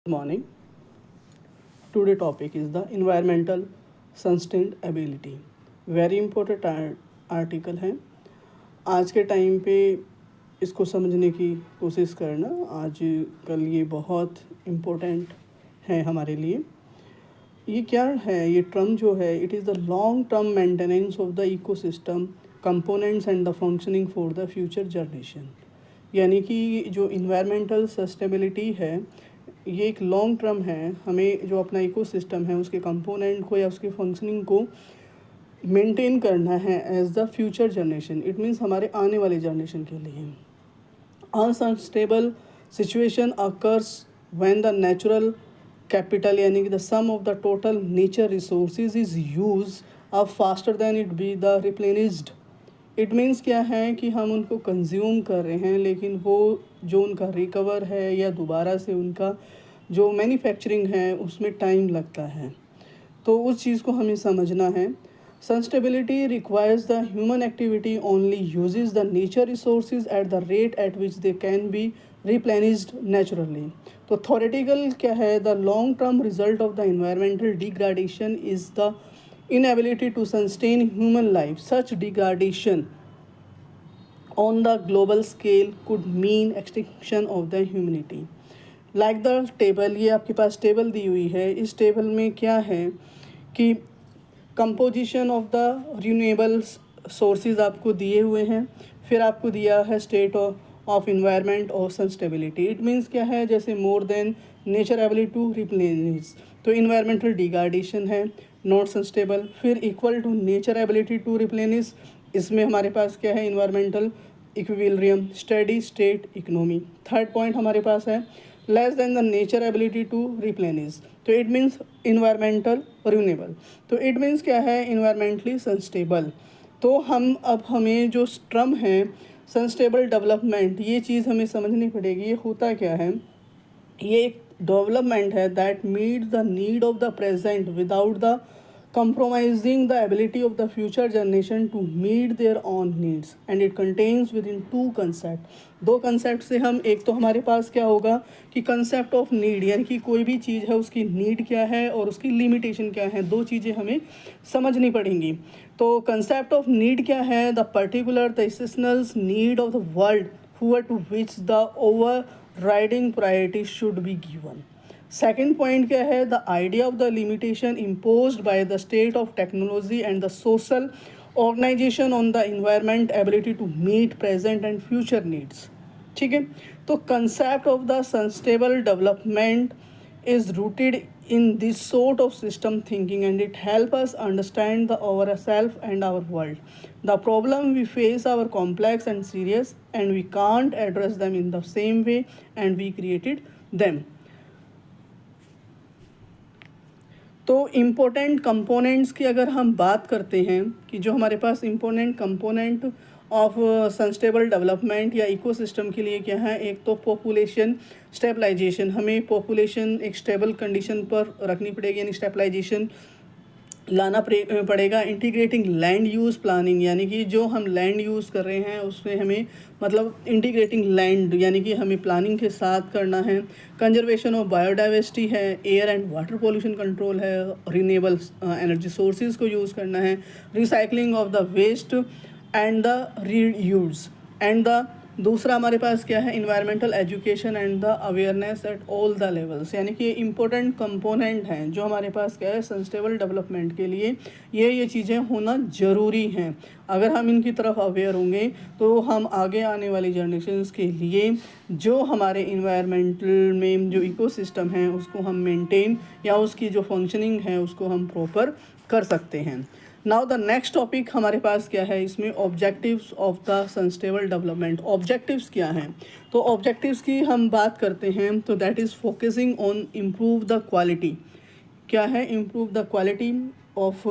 Good morning. Today topic is the environmental sustainability. Very important article है। आज के time पे इसको समझने की कोशिश करना आज कल ये बहुत इम्पोर्टेंट है हमारे लिए। ये क्या है? ये टर्म जो है, it is the long term maintenance of the ecosystem components and the functioning for the future generation. यानी कि जो इन्वायरमेंटल सस्टेबिलिटी है, ये एक लॉन्ग टर्म है। हमें जो अपना इकोसिस्टम है उसके कंपोनेंट को या उसके फंक्शनिंग को मेंटेन करना है as the future generation. It means हमारे आने वाले जनरेशन के लिए। Unsustainable situation occurs when the natural capital यानी कि the sum of the total nature resources is use up faster than it be the replenished. It means क्या है कि हम उनको कंज्यूम कर रहे हैं, लेकिन वो जो उनका रिकवर है या दोबारा से उनका जो मैन्युफैक्चरिंग है उसमें टाइम लगता है। तो उस चीज़ को हमें समझना है। Sustainability requires the human activity only uses the nature resources at the rate at which they can be replenished naturally. तो थ्योरेटिकल क्या है? The long term result of the environmental degradation is the inability to sustain human life. Such degradation on the global scale could mean extinction of the humanity. Like the table, ये आपके पास table दी हुई है। इस table में क्या है कि composition of the renewable sources आपको दिए हुए हैं। फिर आपको दिया है स्टेट ऑफ इन्वायरमेंट और सस्टेबिलिटी। इट मीन्स क्या है? जैसे more than nature ability to replenish, तो इन्वायरमेंटल डिग्रेडेशन है, नॉट सस्टेबल। फिर equal to nature ability to replenish, इसमें हमारे पास क्या है? Environmental equilibrium, steady state economy. Third point हमारे पास है less than the nature ability to replenish, तो इट मीन्स इन्वायरमेंटल रिन्यूएबल। तो इट मीन्स क्या है? Environmentally sustainable. तो हमें जो टर्म है सस्टेनेबल डेवलपमेंट, ये चीज़ हमें समझनी पड़ेगी। ये होता क्या है? ये एक डेवलपमेंट है that meet the need of the present without the compromising the ability of the future generation to meet their own needs, and it contains within two concept। दो कंसेप्ट से हम, एक तो हमारे पास क्या होगा कि कंसेप्ट ऑफ नीड, यानी कि कोई भी चीज़ है उसकी नीड क्या है और उसकी लिमिटेशन क्या है, दो चीज़ें हमें समझनी पड़ेंगी। तो कंसेप्ट ऑफ नीड क्या है? The particular the essential need of the world हुआ to which the overriding priority should be given. Second point क्या है? The idea of the limitation imposed by the state of technology and the social organisation on the environment ability to meet present and future needs. ठीक है। तो concept of the sustainable development is rooted in this sort of system thinking, and it helps us understand the ourselves and our world. The problem we face are complex and serious, and we can't address them in the same way and we created them। तो important components की अगर हम बात करते हैं कि जो हमारे पास important component of sustainable development या इकोसिस्टम के लिए क्या है? एक तो पॉपुलेशन स्टेबलाइजेशन, हमें पॉपुलेशन एक स्टेबल कंडीशन पर रखनी पड़ेगी, यानी स्टेबलाइजेशन लाना पड़ेगा। इंटीग्रेटिंग लैंड यूज़ प्लानिंग, यानी कि जो हम लैंड यूज़ कर रहे हैं उसमें हमें मतलब इंटीग्रेटिंग लैंड यानी कि हमें प्लानिंग के साथ करना है। कंजर्वेशन ऑफ बायोडाइवर्सिटी है, air and water pollution control है, रिन्यूएबल एनर्जी सोर्सेज को यूज़ करना है, recycling of the waste and the reuse. And the दूसरा हमारे पास क्या है? Environmental education and the awareness at all the levels, यानी कि ये इंपॉर्टेंट कंपोनेंट हैं जो हमारे पास क्या है? सस्टेनेबल डेवलपमेंट के लिए ये चीज़ें होना ज़रूरी हैं। अगर हम इनकी तरफ अवेयर होंगे तो हम आगे आने वाली जनरेशन्स के लिए जो हमारे इन्वायरमेंटल में जो इकोसिस्टम है उसको हम मेंटेन या उसकी जो फंक्शनिंग है उसको हम प्रॉपर कर सकते हैं। नाउ द नेक्स्ट टॉपिक हमारे पास क्या है? इसमें objectives of the sustainable development. Objectives क्या हैं? तो ऑब्जेक्टिव्स की हम बात करते हैं तो that is focusing on improve the quality. क्या है? Improve the quality of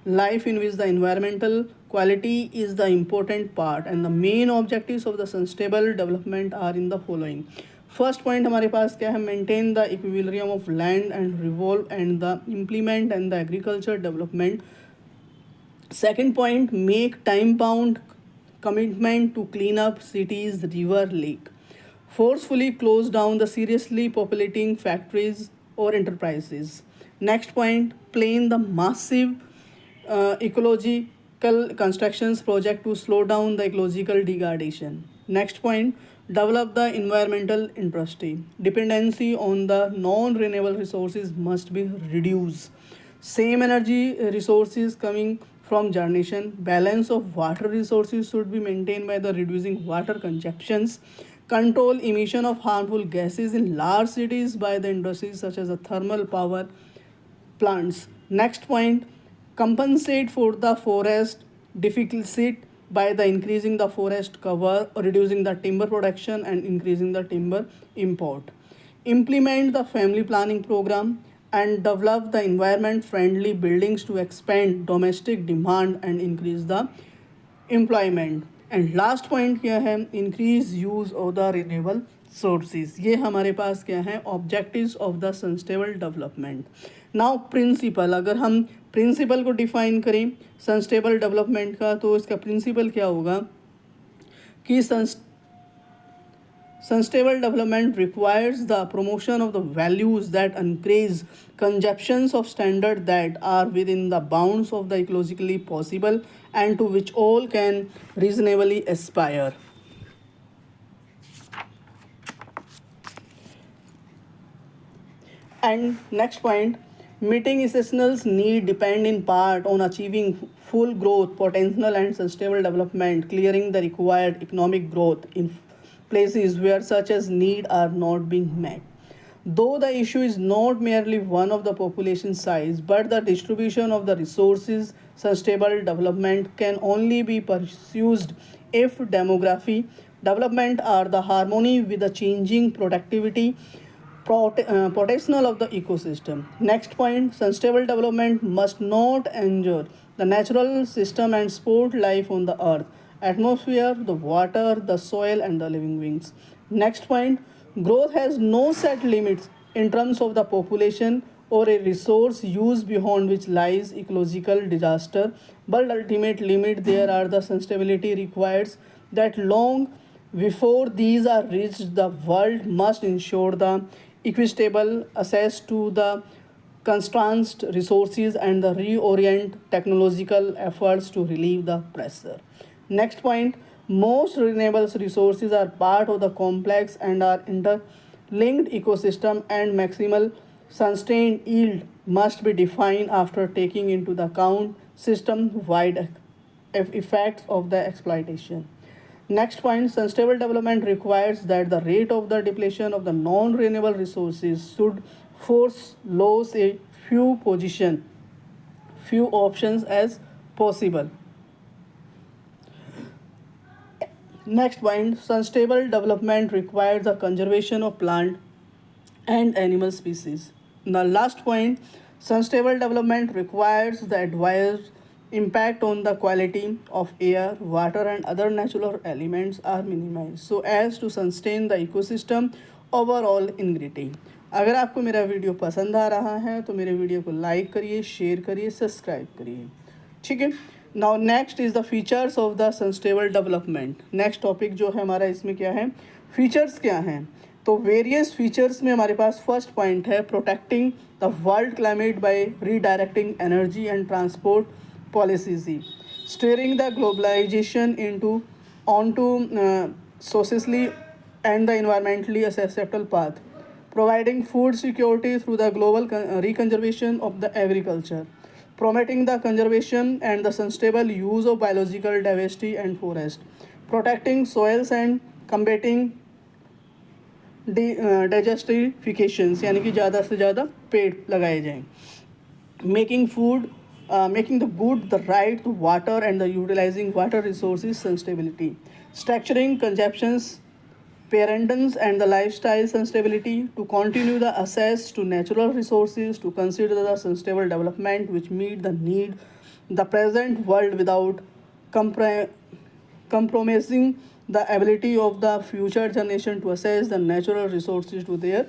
life in which the environmental quality is the important part, and the main objectives of the sustainable development are in the following. First point हमारे पास क्या है? Maintain the equilibrium of land and revolve and the implement and the agriculture development. Second point, make time bound commitment to clean up cities, river, lake. forcefully close down the seriously populating factories or enterprises. Next point, plan the massive ecological constructions project to slow down the ecological degradation. Next point, develop the environmental industry. Dependency on the non-renewable resources must be reduced. Same energy resources coming from generation. Balance of water resources should be maintained by the reducing water consumptions. Control emission of harmful gases in large cities by the industries such as the thermal power plants. Next point, compensate for the forest deficit by the increasing the forest cover, reducing the timber production and increasing the timber import. Implement the family planning program and develop the environment friendly buildings to expand domestic demand and increase the employment. And last point क्या है, increase use of the renewable sources. ये हमारे पास क्या है, objectives of the sustainable development. Now principle, अगर हम principal को डिफाइन करें सस्टेनेबल डेवलपमेंट का, तो इसका प्रिंसिपल क्या होगा कि sustainable development requires the promotion of the values that encourage consumptions of standards that are within the bounds of the ecologically possible and to which all can reasonably aspire. And next point, meeting essentials need depend in part on achieving full growth potential and sustainable development, clearing the required economic growth in places where such as need are not being met. Though the issue is not merely one of the population size, but the distribution of the resources, sustainable development can only be pursued if demography, development are the harmony with the changing productivity potential of the ecosystem. Next point, sustainable development must not injure the natural system and support life on the earth, atmosphere, the water, the soil, and the living beings. Next point, growth has no set limits in terms of the population or a resource use beyond which lies ecological disaster, but ultimate limit there are the sustainability requires that long before these are reached, the world must ensure the equitable access to the constrained resources and the reorient technological efforts to relieve the pressure. Next point, most renewable resources are part of the complex and are interlinked ecosystem and maximal sustained yield must be defined after taking into the account system wide effects of the exploitation. Next point, sustainable development requires that the rate of the depletion of the non-renewable resources should force lose a few options as possible. Next point, sustainable development requires the conservation of plant and animal species. The last point, sustainable development requires the adverse impact on the quality of air, water, and other natural elements are minimized so as to sustain the ecosystem overall integrity. अगर आपको मेरा video पसंद आ रहा है तो मेरे video को like करिए, शेयर करिए, सब्सक्राइब करिए. ठीक है. Now next is the features of the sustainable development. Next topic जो है हमारा इसमें क्या है, फीचर्स क्या हैं. तो वेरियस फीचर्स में हमारे पास फर्स्ट पॉइंट है protecting the world climate by redirecting energy and transport policies, steering the globalization onto socially and the environmentally acceptable path, providing food security through the global reconservation of the agriculture, promoting the conservation and the sustainable use of biological diversity and forest, protecting soils and combating desertifications यानी कि ज़्यादा से ज़्यादा पेड़ लगाए जाएं, making the good the right to water and the utilizing water resources sustainability, structuring consumptions parentals and the lifestyle sustainability, to continue the access to natural resources, to consider the sustainable development which meet the need the present world without compromising the ability of the future generation to access the natural resources to their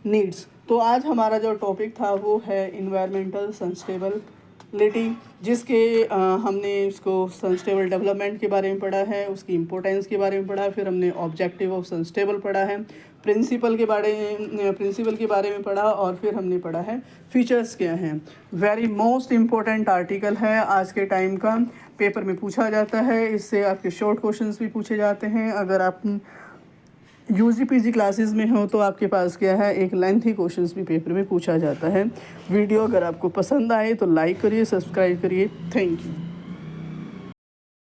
needs. तो आज हमारा जो topic था वो है environmental sustainable जिसके हमने इसको सस्टेनेबल डेवलपमेंट के बारे में पढ़ा है, उसकी इम्पोर्टेंस के बारे में पढ़ा, फिर हमने ऑब्जेक्टिव ऑफ सस्टेनेबल पढ़ा है, प्रिंसिपल के बारे में पढ़ा, और फिर हमने पढ़ा है फीचर्स क्या हैं। वेरी मोस्ट इम्पोर्टेंट आर्टिकल है आज के टाइम का, पेपर में पूछा जाता है, इससे आपके शॉर्ट क्वेश्चंस भी पूछे जाते हैं। अगर आप यूजी पीजी क्लासेस में हो तो आपके पास क्या है, एक लेंथी क्वेश्चंस भी पेपर में पूछा जाता है। वीडियो अगर आपको पसंद आए तो लाइक करिए, सब्सक्राइब करिए। Thank you.